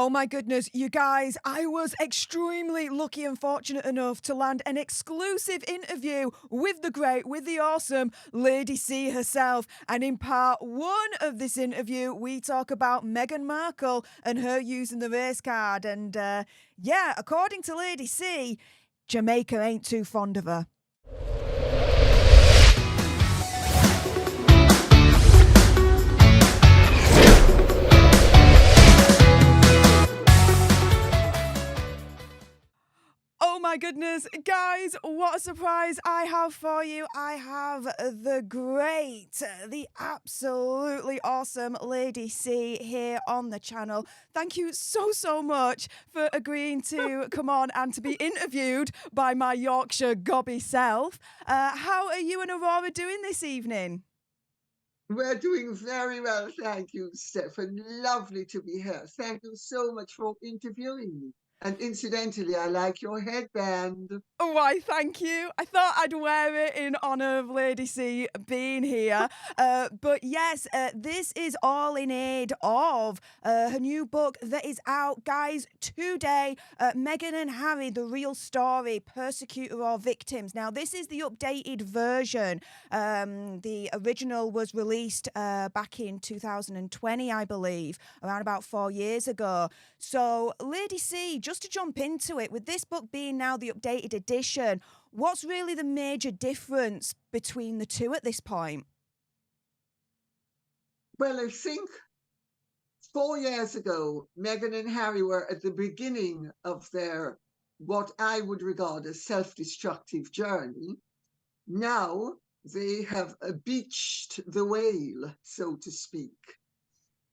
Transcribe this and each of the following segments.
Oh my goodness, you guys, I was extremely lucky and fortunate enough to land an exclusive interview with the great, with the awesome Lady C herself. And in part one of this interview, we talk about Meghan Markle and her using the race card. And yeah, according to Lady C, Jamaica ain't too fond of her. Oh my goodness, guys, what a surprise I have for you. I have the great, the absolutely awesome Lady C here on the channel. Thank you so much for agreeing to come on and to be interviewed by my Yorkshire gobby self. How are you and Aurora doing this evening? We're doing very well, thank you, Stefan. Lovely to be here. Thank you so much for interviewing me. And incidentally, I like your headband. Oh, why, thank you. I thought I'd wear it in honour of Lady C being here. But yes, this is all in aid of her new book that is out, guys, today. Meghan and Harry, The Real Story, Persecutor or Victims. Now, this is the updated version. The original was released back in 2020, I believe, around about 4 years ago. So, Lady C, just to jump into it, with this book being now the updated edition, what's really the major difference between the two at this point? Well, I think 4 years ago, Meghan and Harry were at the beginning of their, what I would regard as self-destructive journey. Now they have beached the whale, so to speak.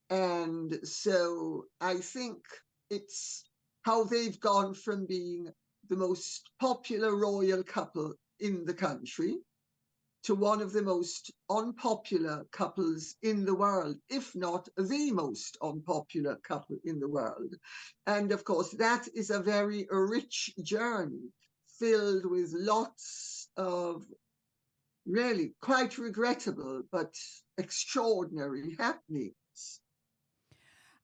And so I think it's how they've gone from being the most popular royal couple in the country to one of the most unpopular couples in the world, if not the most unpopular couple in the world. And of course, that is a very rich journey filled with lots of really quite regrettable but extraordinary happenings.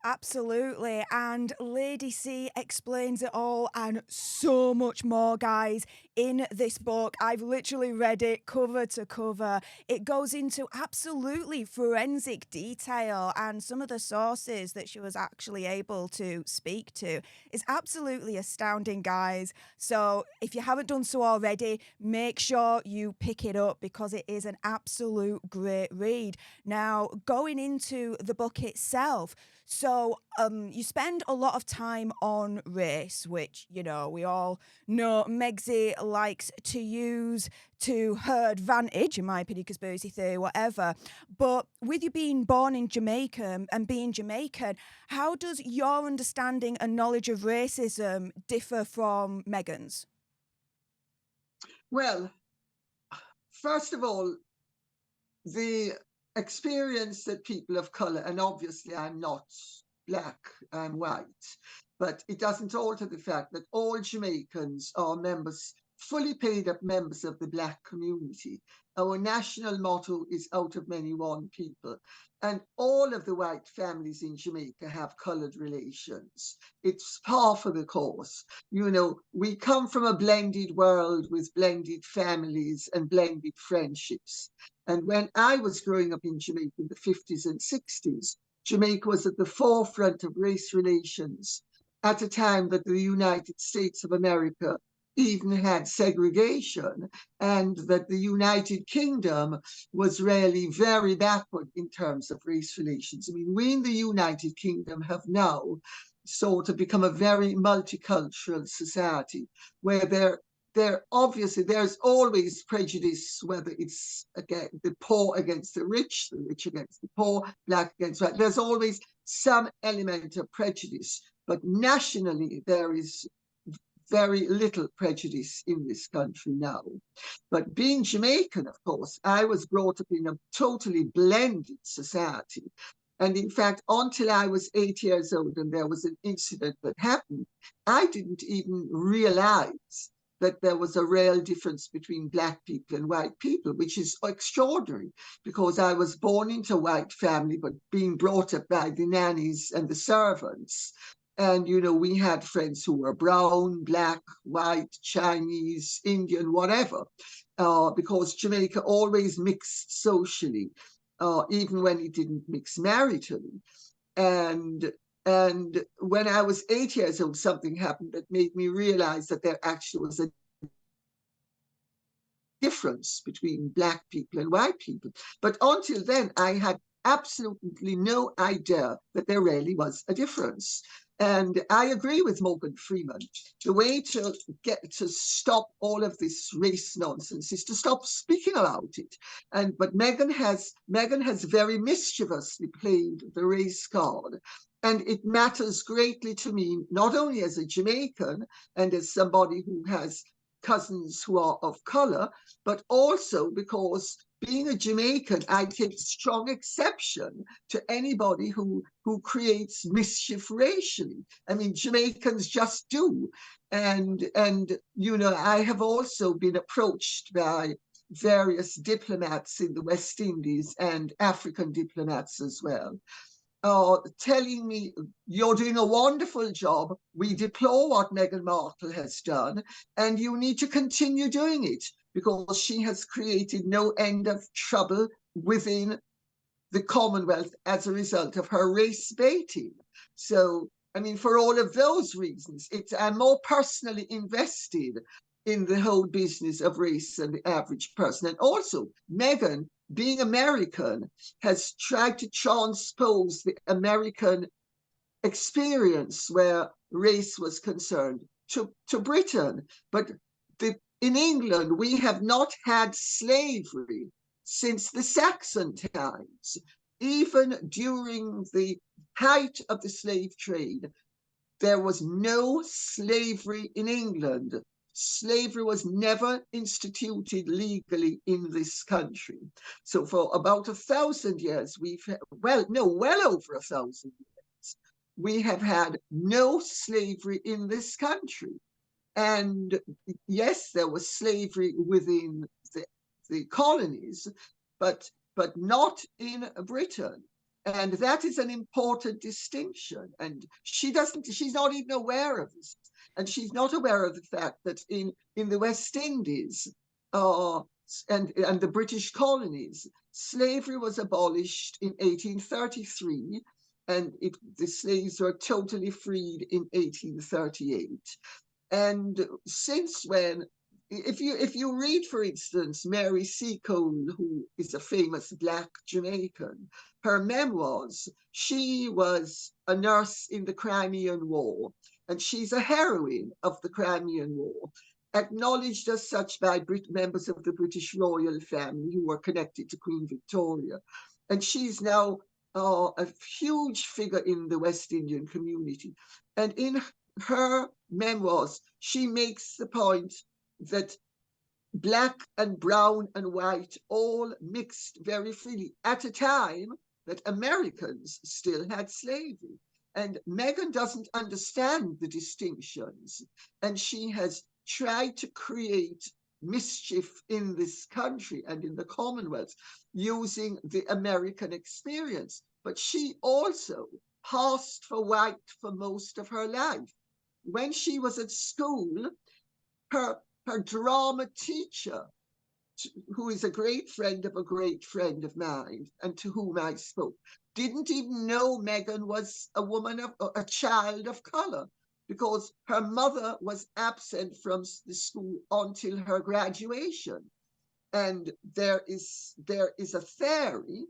Absolutely. And Lady C explains it all and so much more, guys, in this book. I've literally read it cover to cover. It goes into absolutely forensic detail, and some of the sources that she was actually able to speak to is absolutely astounding, guys. So if you haven't done so already, make sure you pick it up because it is an absolute great read. Now, going into the book itself, so you spend a lot of time on race, which, you know, we all know Megsy likes to use to her advantage, in my opinion, conspiracy theory, whatever. But with you being born in Jamaica and being Jamaican, how does your understanding and knowledge of racism differ from Meghan's? Well, first of all, the experience that people of color, and obviously I'm not black, I'm white, but it doesn't alter the fact that all Jamaicans are members, fully paid up members of the black community. Our national motto is out of many one people. And all of the white families in Jamaica have colored relations. It's par for the course. You know, we come from a blended world with blended families and blended friendships. And when I was growing up in Jamaica in the 50s and 60s, Jamaica was at the forefront of race relations at a time that the United States of America even had segregation, and that the United Kingdom was really very backward in terms of race relations. I mean, we in the United Kingdom have now sort of become a very multicultural society where there obviously there's always prejudice, whether it's again the poor against the rich against the poor, black against white. There's always some element of prejudice, but nationally there is very little prejudice in this country now. But being Jamaican, of course, I was brought up in a totally blended society. And in fact, until I was 8 years old and there was an incident that happened, I didn't even realize that there was a real difference between black people and white people, which is extraordinary because I was born into a white family, but being brought up by the nannies and the servants. And, we had friends who were brown, black, white, Chinese, Indian, whatever, because Jamaica always mixed socially, even when it didn't mix maritally. And and when I was 8 years old, something happened that made me realize that there actually was a difference between black people and white people. But until then, I had absolutely no idea that there really was a difference. And I agree with Morgan Freeman. The way to get to stop all of this race nonsense is to stop speaking about it. But Meghan has very mischievously played the race card. And it matters greatly to me, not only as a Jamaican and as somebody who has cousins who are of color, but also because being a Jamaican, I take strong exception to anybody who creates mischief racially. I mean, Jamaicans just do. And I have also been approached by various diplomats in the West Indies and African diplomats as well, telling me, you're doing a wonderful job. We deplore what Meghan Markle has done, and you need to continue doing it because she has created no end of trouble within the Commonwealth as a result of her race baiting. So, I mean, for all of those reasons, I'm more personally invested in the whole business of race than the average person. And also, Meghan, being American, has tried to transpose the American experience where race was concerned to Britain. But in England, we have not had slavery since the Saxon times. Even during the height of the slave trade, there was no slavery in England. Slavery was never instituted legally in this country. So for about 1,000 years, well over 1,000 years, we have had no slavery in this country. And yes, there was slavery within the colonies, but not in Britain. And that is an important distinction. And she's not even aware of this. And she's not aware of the fact that in the West Indies and the British colonies, slavery was abolished in 1833, and the slaves were totally freed in 1838. And since when, if you read, for instance, Mary Seacole, who is a famous Black Jamaican, her memoirs, she was a nurse in the Crimean War, and she's a heroine of the Crimean War, acknowledged as such by members of the British royal family who were connected to Queen Victoria. And she's now a huge figure in the West Indian community. And in her memoirs, she makes the point that black and brown and white all mixed very freely at a time that Americans still had slavery. And Meghan doesn't understand the distinctions, and she has tried to create mischief in this country and in the Commonwealth using the American experience. But she also passed for white for most of her life. When she was at school, her drama teacher, who is a great friend of mine and to whom I spoke, didn't even know Meghan was a child of color, because her mother was absent from the school until her graduation. And there is a theory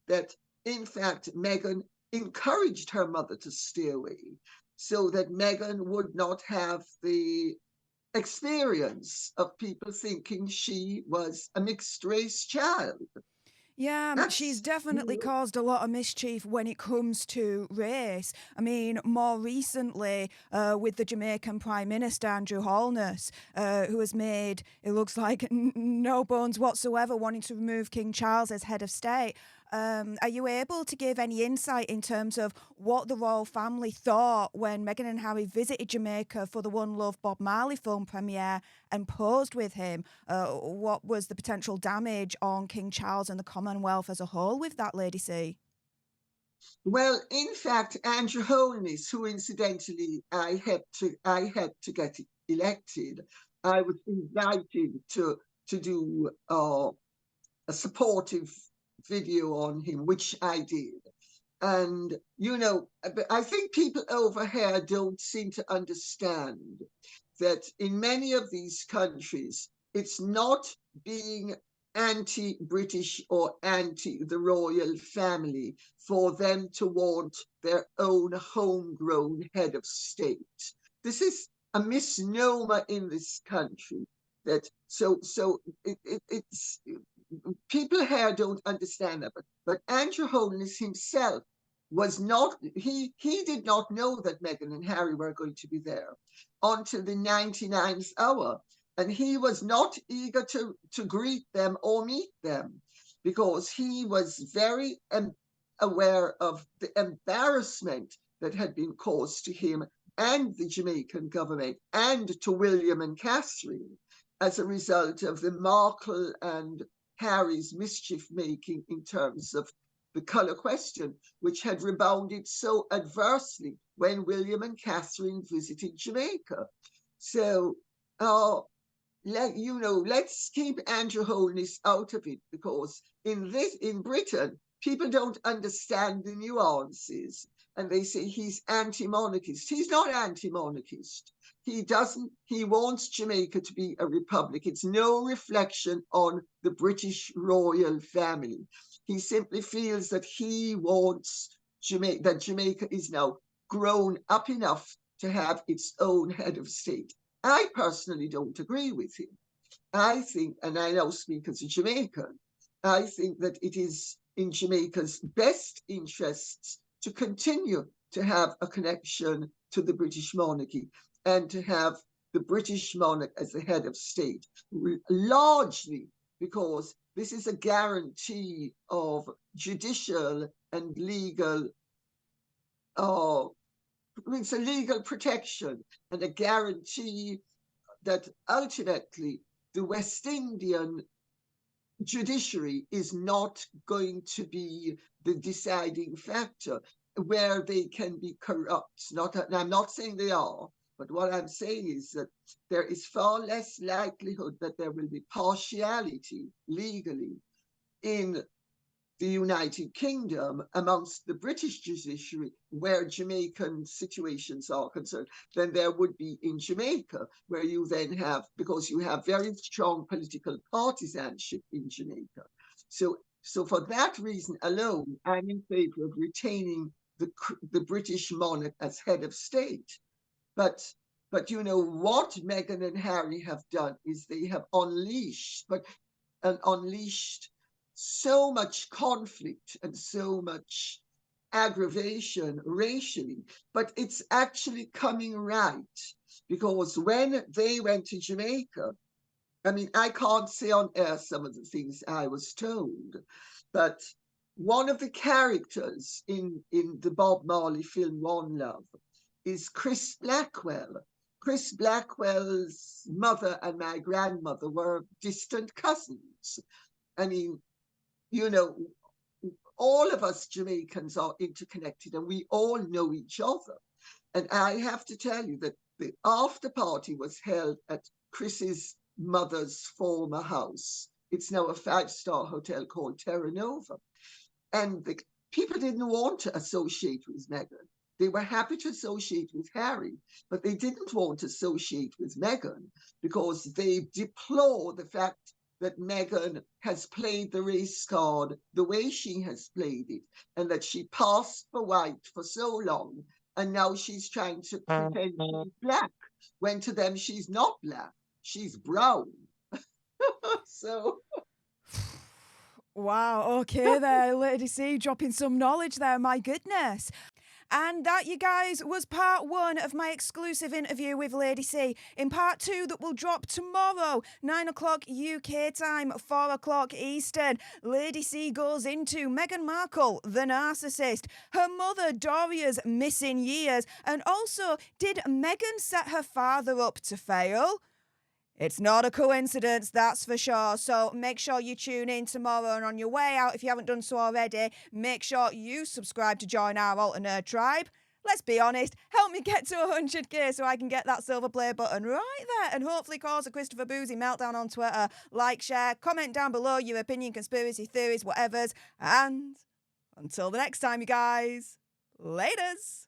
that, in fact, Meghan encouraged her mother to stay away so that Meghan would not have the experience of people thinking she was a mixed race child. Yeah, she's definitely caused a lot of mischief when it comes to race. I mean, more recently, with the Jamaican Prime Minister, Andrew Holness, who has made, it looks like, no bones whatsoever wanting to remove King Charles as head of state. Are you able to give any insight in terms of what the royal family thought when Meghan and Harry visited Jamaica for the One Love Bob Marley film premiere and posed with him? What was the potential damage on King Charles and the Commonwealth as a whole with that, Lady C? Well, in fact, Andrew Holness, who incidentally I helped to get elected, I was invited to do a supportive video on him, which I did. And I think people over here don't seem to understand that in many of these countries, it's not being anti-British or anti the royal family for them to want their own homegrown head of state. This is a misnomer in this country. That it's people here don't understand that, but Andrew Holness himself was not, he did not know that Meghan and Harry were going to be there until the 99th hour. And he was not eager to greet them or meet them because he was very aware of the embarrassment that had been caused to him and the Jamaican government and to William and Catherine as a result of the Markle and Harry's mischief making in terms of the colour question, which had rebounded so adversely when William and Catherine visited Jamaica. So, let's keep Andrew Holness out of it, because in Britain, people don't understand the nuances, and they say he's anti-monarchist. He's not anti-monarchist. He wants Jamaica to be a republic. It's no reflection on the British royal family. He simply feels that he wants that Jamaica is now grown up enough to have its own head of state. I personally don't agree with him. I think, and I now speak as a Jamaican, I think that it is in Jamaica's best interests to continue to have a connection to the British monarchy and to have the British monarch as the head of state, largely because this is a guarantee of judicial and legal, it's a legal protection and a guarantee that ultimately the West Indian judiciary is not going to be the deciding factor where they can be corrupt. And I'm not saying they are, but what I'm saying is that there is far less likelihood that there will be partiality legally in the United Kingdom amongst the British judiciary where Jamaican situations are concerned than there would be in Jamaica, where you then have, because you have very strong political partisanship in Jamaica. So for that reason alone, I'm in favor of retaining the British monarch as head of state. But what Meghan and Harry have done is they have unleashed so much conflict and so much aggravation racially, but it's actually coming right, because when they went to Jamaica, I mean, I can't say on air some of the things I was told, but one of the characters in the Bob Marley film One Love is Chris Blackwell. Chris Blackwell's mother and my grandmother were distant cousins. I mean, all of us Jamaicans are interconnected and we all know each other. And I have to tell you that the after party was held at Chris's mother's former house. It's now a 5-star hotel called Terra Nova. And the people didn't want to associate with Meghan. They were happy to associate with Harry, but they didn't want to associate with Meghan because they deplore the fact that Meghan has played the race card the way she has played it, and that she passed for white for so long, and now she's trying to pretend she's black, when to them she's not black, she's brown. So Wow, okay there, Lady C, dropping some knowledge there, my goodness. And that, you guys, was part 1 of my exclusive interview with Lady C. In part 2, that will drop tomorrow, 9 o'clock UK time, 4 o'clock Eastern, Lady C goes into Meghan Markle, the narcissist, her mother Doria's missing years, and also, did Meghan set her father up to fail? It's not a coincidence, that's for sure. So make sure you tune in tomorrow, and on your way out, if you haven't done so already, make sure you subscribe to join our Alter Nerd tribe. Let's be honest, help me get to 100k so I can get that silver play button right there and hopefully cause a Christopher Boozy meltdown on Twitter. Like, share, comment down below your opinion, conspiracy theories, whatevers. And until the next time, you guys, laters.